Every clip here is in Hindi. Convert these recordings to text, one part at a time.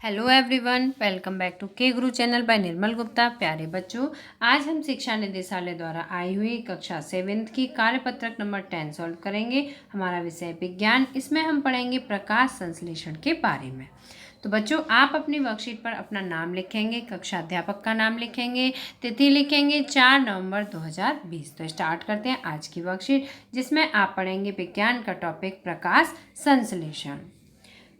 Hello everyone, welcome back to K Guru channel bye निर्मल गुप्ता। प्यारे बच्चों, आज हम शिक्षा निदेशालय द्वारा आई हुई कक्षा 7th की कार्यपत्रक नंबर 10 सॉल्व करेंगे। हमारा विषय विज्ञान। इसमें हम पढ़ेंगे प्रकाश संश्लेषण के बारे में। तो बच्चों, आप अपनी वर्कशीट पर अपना नाम लिखेंगे, कक्षा अध्यापक का नाम लिखेंगे, तिथि लिखेंगे 4 नवंबर 2020। तो स्टार्ट करते हैं आज की वर्कशीट, जिसमें आप पढ़ेंगे विज्ञान का टॉपिक प्रकाश संश्लेषण।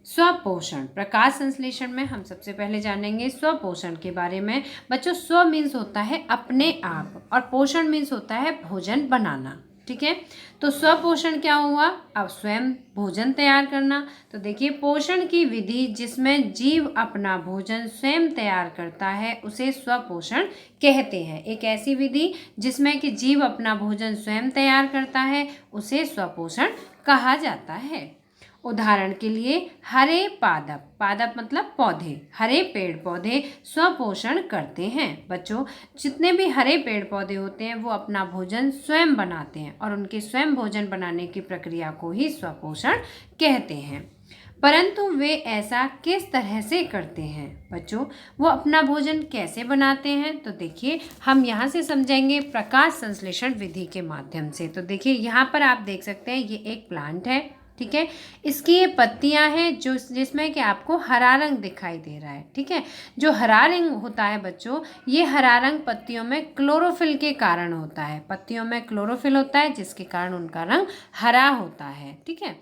स्वपोषण। प्रकाश संश्लेषण में हम सबसे पहले जानेंगे स्वपोषण के बारे में। बच्चों, स्व मीन्स होता है अपने आप, और पोषण मीन्स होता है भोजन बनाना। ठीक है, तो स्वपोषण क्या हुआ? अब स्वयं भोजन तैयार करना। तो देखिए, पोषण की विधि जिसमें जीव अपना भोजन स्वयं तैयार करता है उसे स्वपोषण कहते हैं। एक ऐसी विधि जिसमें कि जीव अपना भोजन स्वयं तैयार करता है उसे स्वपोषण कहा जाता है। उदाहरण के लिए हरे पादप, पादप मतलब पौधे, हरे पेड़ पौधे स्वपोषण करते हैं। बच्चों, जितने भी हरे पेड़ पौधे होते हैं वो अपना भोजन स्वयं बनाते हैं, और उनके स्वयं भोजन बनाने की प्रक्रिया को ही स्वपोषण कहते हैं। परंतु वे ऐसा किस तरह से करते हैं? बच्चों, वो अपना भोजन कैसे बनाते हैं? तो देखिए, हम यहाँ से समझेंगे प्रकाश संश्लेषण विधि के माध्यम से। तो देखिए, यहाँ पर आप देख सकते हैं ये एक प्लांट है। ठीक है, इसकी ये पत्तियां हैं जो जिसमें कि आपको हरा रंग दिखाई दे रहा है। ठीक है, जो हरा रंग होता है बच्चों, ये हरा रंग पत्तियों में क्लोरोफिल के कारण होता है। पत्तियों में क्लोरोफिल होता है जिसके कारण उनका रंग हरा होता है। ठीक है,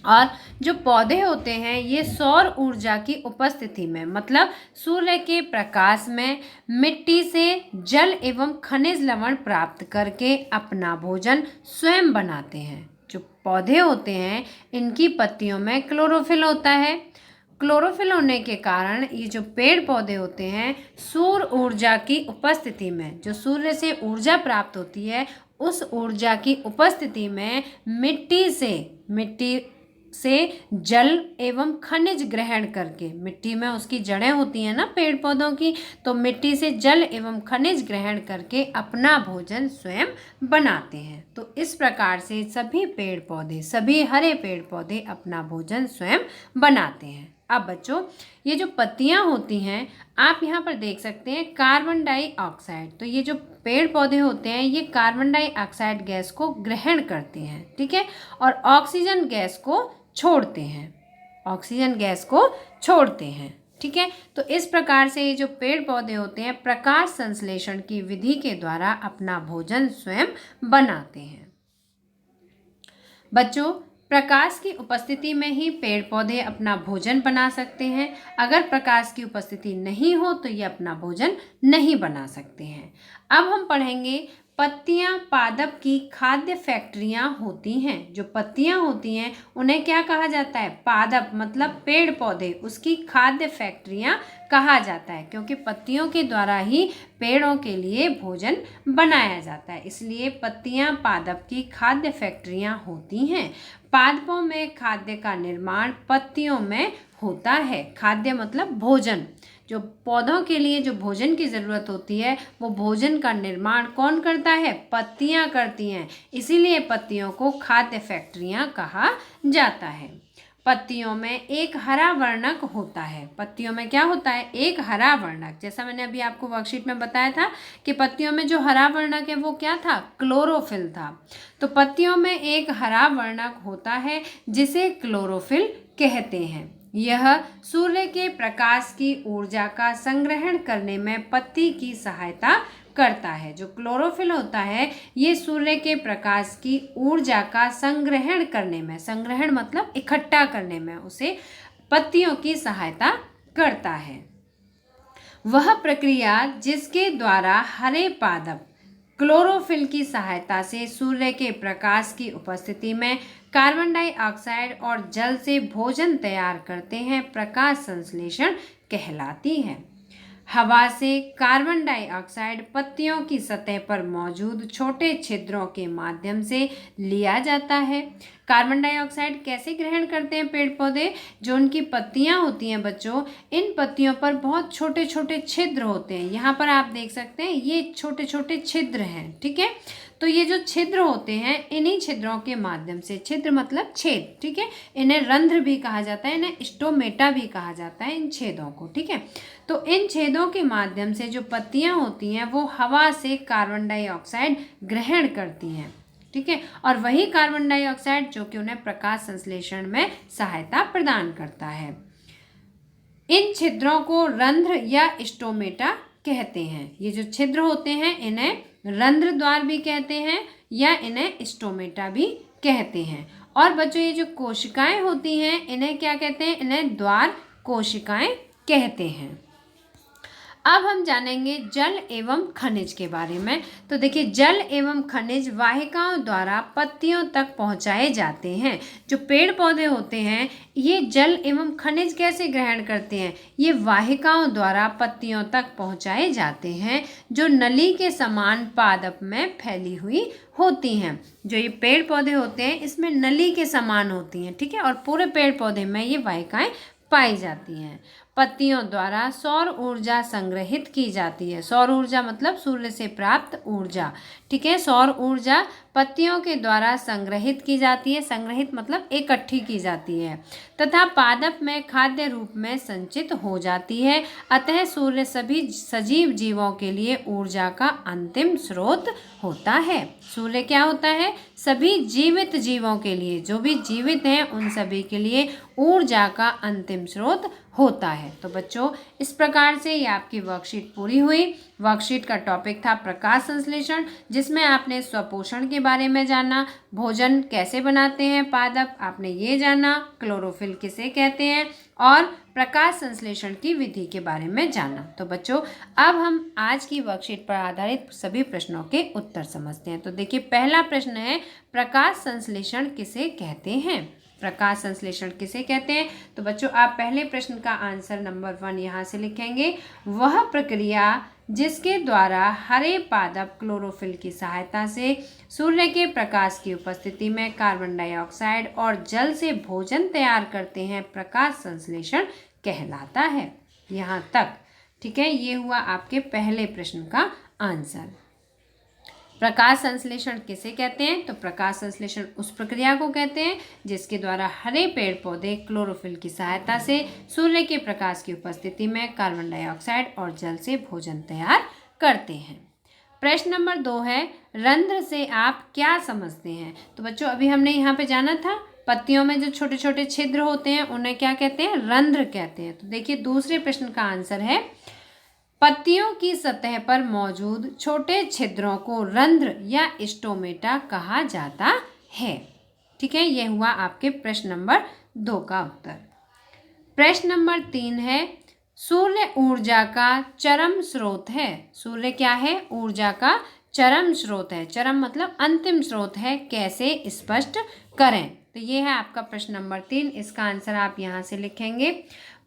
और जो पौधे होते हैं ये सौर ऊर्जा की उपस्थिति में, मतलब सूर्य के प्रकाश में मिट्टी से जल एवं खनिज लवण प्राप्त करके अपना भोजन स्वयं बनाते हैं। जो पौधे होते हैं इनकी पत्तियों में क्लोरोफिल होता है। क्लोरोफिल होने के कारण ये जो पेड़ पौधे होते हैं सौर ऊर्जा की उपस्थिति में, जो सूर्य से ऊर्जा प्राप्त होती है उस ऊर्जा की उपस्थिति में मिट्टी से जल एवं खनिज ग्रहण करके, मिट्टी में उसकी जड़ें होती हैं ना पेड़ पौधों की, तो मिट्टी से जल एवं खनिज ग्रहण करके अपना भोजन स्वयं बनाते हैं। तो इस प्रकार से सभी पेड़ पौधे, सभी हरे पेड़ पौधे अपना भोजन स्वयं बनाते हैं। अब बच्चों, ये जो पत्तियां होती हैं आप यहाँ पर देख सकते हैं कार्बन डाइऑक्साइड। तो ये जो पेड़ पौधे होते हैं ये कार्बन डाइऑक्साइड गैस को ग्रहण करते हैं। ठीक है, और ऑक्सीजन गैस को छोड़ते हैं, ऑक्सीजन गैस को छोड़ते हैं। ठीक है, तो इस प्रकार से ये जो पेड़ पौधे होते हैं प्रकाश संश्लेषण की विधि के द्वारा अपना भोजन स्वयं बनाते हैं। बच्चों, प्रकाश की उपस्थिति में ही पेड़ पौधे अपना भोजन बना सकते हैं। अगर प्रकाश की उपस्थिति नहीं हो तो ये अपना भोजन नहीं बना सकते हैं। अब हम पढ़ेंगे पत्तियां पादप की खाद्य फैक्ट्रियां होती हैं। जो पत्तियां होती हैं उन्हें क्या कहा जाता है? पादप मतलब पेड़ पौधे, उसकी खाद्य फैक्ट्रियां कहा जाता है, क्योंकि पत्तियों के द्वारा ही पेड़ों के लिए भोजन बनाया जाता है। इसलिए पत्तियां पादप की खाद्य फैक्ट्रियां होती हैं। पादपों में खाद्य का निर्माण पत्तियों में होता है। खाद्य मतलब भोजन, जो पौधों के लिए जो भोजन की ज़रूरत होती है वो भोजन का निर्माण कौन करता है? पत्तियां करती हैं। इसीलिए पत्तियों को खाद्य फैक्ट्रियां कहा जाता है। पत्तियों में एक हरा वर्णक होता है। पत्तियों में क्या होता है? एक हरा वर्णक। जैसा मैंने अभी आपको वर्कशीट में बताया था कि पत्तियों में जो हरा वर्णक है वो क्या था? क्लोरोफिल था। तो पत्तियों में एक हरा वर्णक होता है जिसे क्लोरोफिल कहते हैं। यह सूर्य के प्रकाश की ऊर्जा का संग्रहण करने में पत्ती की सहायता करता है। जो क्लोरोफिल होता है ये सूर्य के प्रकाश की ऊर्जा का संग्रहण करने में, संग्रहण मतलब इकट्ठा करने में, उसे पत्तियों की सहायता करता है। वह प्रक्रिया जिसके द्वारा हरे पादप क्लोरोफिल की सहायता से सूर्य के प्रकाश की उपस्थिति में कार्बन डाइऑक्साइड और जल से भोजन तैयार करते हैं प्रकाश संश्लेषण कहलाती है। हवा से कार्बन डाइऑक्साइड पत्तियों की सतह पर मौजूद छोटे छिद्रों के माध्यम से लिया जाता है। कार्बन डाइऑक्साइड कैसे ग्रहण करते हैं पेड़ पौधे? जो उनकी पत्तियां होती हैं बच्चों, इन पत्तियों पर बहुत छोटे छोटे छिद्र होते हैं। यहाँ पर आप देख सकते हैं ये छोटे छोटे छिद्र हैं। ठीक है, तो ये जो छिद्र होते हैं, इन्हीं छिद्रों के माध्यम से, छिद्र मतलब छेद, ठीक है, इन्हें रंध्र भी कहा जाता है, इन्हें स्टोमेटा भी कहा जाता है इन छेदों को, ठीक है। तो इन छेदों के माध्यम से जो पत्तियां होती हैं वो हवा से कार्बन डाइऑक्साइड ग्रहण करती हैं, ठीक है, और वही कार्बन डाइऑक्साइड जो कि उन्हें प्रकाश संश्लेषण में सहायता प्रदान करता है। इन छिद्रों को रंध्र या स्टोमेटा कहते हैं। ये जो छिद्र होते हैं इन्हें रंध्र द्वार भी कहते हैं या इन्हें स्टोमेटा भी कहते हैं। और बच्चों ये जो कोशिकाएं होती हैं इन्हें क्या कहते हैं? इन्हें द्वार कोशिकाएं कहते हैं। अब हम जानेंगे जल एवं खनिज के बारे में। तो देखिए, जल एवं खनिज वाहिकाओं द्वारा पत्तियों तक पहुंचाए जाते हैं। जो पेड़ पौधे होते हैं ये जल एवं खनिज कैसे ग्रहण करते हैं? ये वाहिकाओं द्वारा पत्तियों तक पहुंचाए जाते हैं, जो नली के समान पादप में फैली हुई होती हैं। जो ये पेड़ पौधे होते हैं इसमें नली के समान होती हैं, ठीक है, और पूरे पेड़ पौधे में ये वाहिकाएं पाई जाती हैं। पत्तियों द्वारा सौर ऊर्जा संग्रहित की जाती है। सौर ऊर्जा मतलब सूर्य से प्राप्त ऊर्जा, ठीक है। सौर ऊर्जा पत्तियों के द्वारा संग्रहित की जाती है। संग्रहित मतलब इकट्ठी की जाती है तथा पादप में खाद्य रूप में संचित हो जाती है। अतः सूर्य सभी सजीव जीवों के लिए ऊर्जा का अंतिम स्रोत होता है। सूर्य क्या होता है? सभी जीवित जीवों के लिए, जो भी जीवित हैं उन सभी के लिए ऊर्जा का अंतिम स्रोत होता है। तो बच्चों, इस प्रकार से ये आपकी वर्कशीट पूरी हुई। वर्कशीट का टॉपिक था प्रकाश संश्लेषण, जिसमें आपने स्वपोषण के बारे में जाना, भोजन कैसे बनाते हैं पादप आपने ये जाना, क्लोरोफिल किसे कहते हैं, और प्रकाश संश्लेषण की विधि के बारे में जाना। तो बच्चों, अब हम आज की वर्कशीट पर आधारित सभी प्रश्नों के उत्तर समझते हैं। तो देखिए, पहला प्रश्न है प्रकाश संश्लेषण किसे कहते हैं? प्रकाश संश्लेषण किसे कहते हैं? तो बच्चों, आप पहले प्रश्न का आंसर नंबर 1 यहाँ से लिखेंगे। वह प्रक्रिया जिसके द्वारा हरे पादप क्लोरोफिल की सहायता से सूर्य के प्रकाश की उपस्थिति में कार्बन डाइऑक्साइड और जल से भोजन तैयार करते हैं, प्रकाश संश्लेषण कहलाता है। यहाँ तक, ठीक है। ये हुआ आपके पहले प्रश्न का आंसर। प्रकाश संश्लेषण किसे कहते हैं? तो प्रकाश संश्लेषण उस प्रक्रिया को कहते हैं जिसके द्वारा हरे पेड़ पौधे क्लोरोफिल की सहायता से सूर्य के प्रकाश की उपस्थिति में कार्बन डाइऑक्साइड और जल से भोजन तैयार करते हैं। प्रश्न नंबर 2 है रंध्र से आप क्या समझते हैं? तो बच्चों, अभी हमने यहाँ पे जाना था पत्तियों में जो छोटे छोटे छिद्र होते हैं उन्हें क्या कहते हैं? रंध्र कहते हैं। तो देखिए, दूसरे प्रश्न का आंसर है पत्तियों की सतह पर मौजूद छोटे छिद्रों को रंध्र या स्टोमेटा कहा जाता है, ठीक है। यह हुआ आपके प्रश्न नंबर 2 का उत्तर। प्रश्न नंबर 3 है सूर्य ऊर्जा का चरम स्रोत है। सूर्य क्या है? ऊर्जा का चरम स्रोत है। चरम मतलब अंतिम स्रोत है, कैसे स्पष्ट करें? तो ये है आपका प्रश्न नंबर 3। इसका आंसर आप यहाँ से लिखेंगे।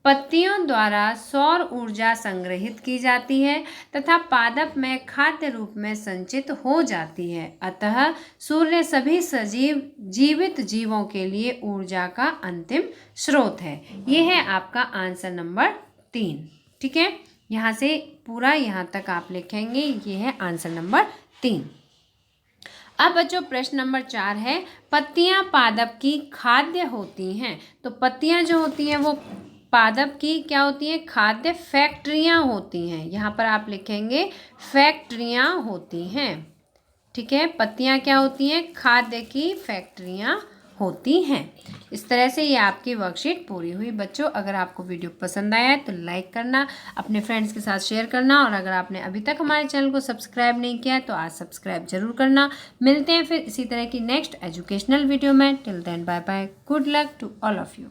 पत्तियों द्वारा सौर ऊर्जा संग्रहित की जाती है तथा पादप में खाद्य रूप में संचित हो जाती है। अतः सूर्य सभी सजीव जीवित जीवों के लिए ऊर्जा का अंतिम स्रोत है। ये है आपका आंसर नंबर 3, ठीक है। यहाँ से पूरा यहाँ तक आप लिखेंगे। ये है आंसर नंबर 3। अब बच्चों, प्रश्न नंबर 4 है पत्तियां पादप की खाद्य होती हैं। तो पत्तियां जो होती हैं वो पादप की क्या होती हैं? खाद्य फैक्ट्रियां होती हैं। यहाँ पर आप लिखेंगे फैक्ट्रियां होती हैं, ठीक है। पत्तियां क्या होती हैं? खाद्य की फैक्ट्रियां होती हैं। इस तरह से ये आपकी वर्कशीट पूरी हुई। बच्चों, अगर आपको वीडियो पसंद आया है तो लाइक करना, अपने फ्रेंड्स के साथ शेयर करना, और अगर आपने अभी तक हमारे चैनल को सब्सक्राइब नहीं किया है तो आज सब्सक्राइब जरूर करना। मिलते हैं फिर इसी तरह की नेक्स्ट एजुकेशनल वीडियो में। Till then bye bye, good luck to all of you.